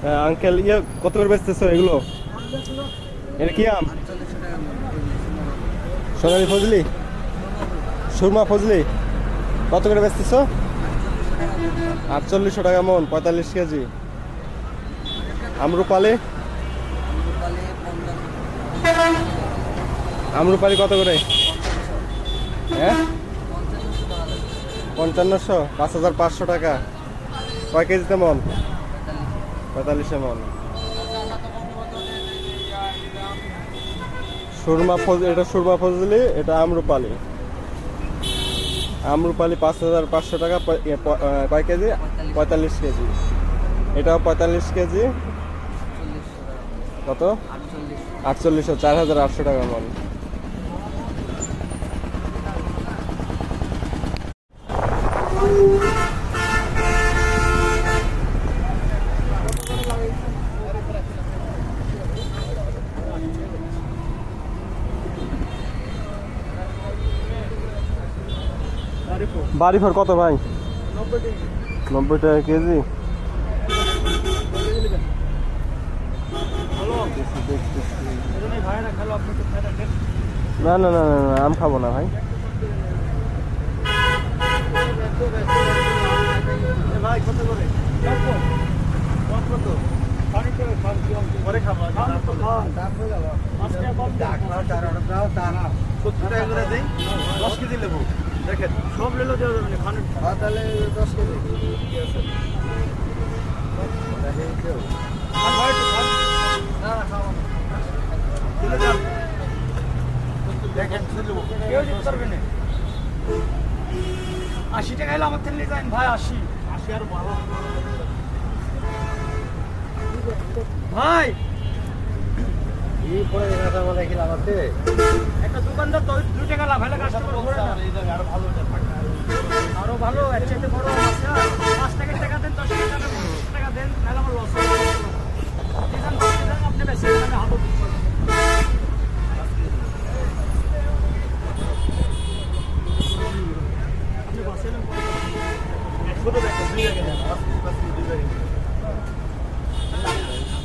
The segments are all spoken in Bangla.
আঙ্কেল ইয়ে কত করে বেচতেছো এগুলো? এটা কি আম? সোনালি ফজলি, সুরমা ফজলি কত করে বেচতেছো? 4800 টাকা মন, 45 কেজি। আম্রপালি, আম্রপালি কত করে? হ্যাঁ 5500, 5500 টাকা। কয় কেজিতে মন? 45 মন। সুরমা ফজলি, এটা সুরমা ফজলি, এটা আম্রপালি। আম্রপালি 5500 টাকা। কয় কেজি? 45 কেজি। এটাও 45 কেজি। কত? 4800, 4800 টাকা মন। বাড়ি ফর কত ভাই? 90 টাকা কেজি। না না না না, আম খাবো না ভাই। দেখেন সব লেলো তাহলে 10 কেজি দেখেন 80 টাকা এলো আমার থেকে যান ভাই। 80 আর ভালো ভাই এই পরে এটা বলে কি লাভ আছে? একটা দোকানদার 2 টাকা লাভ হলে কাস্টমার ঘুরে না। এই জায়গা আরো ভালো এর চাইতে বড় আছে। 5 টাকা দেন, 10 টাকা দেন, নাহলে আমার লস হবে। দিবেন আপনি বেশি মানে হাত দিচ্ছেন। আপনি বসেন ছোট দেখেন 2 টাকা দেন। 5 টাকা 2 টাকা।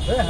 হ্যাঁ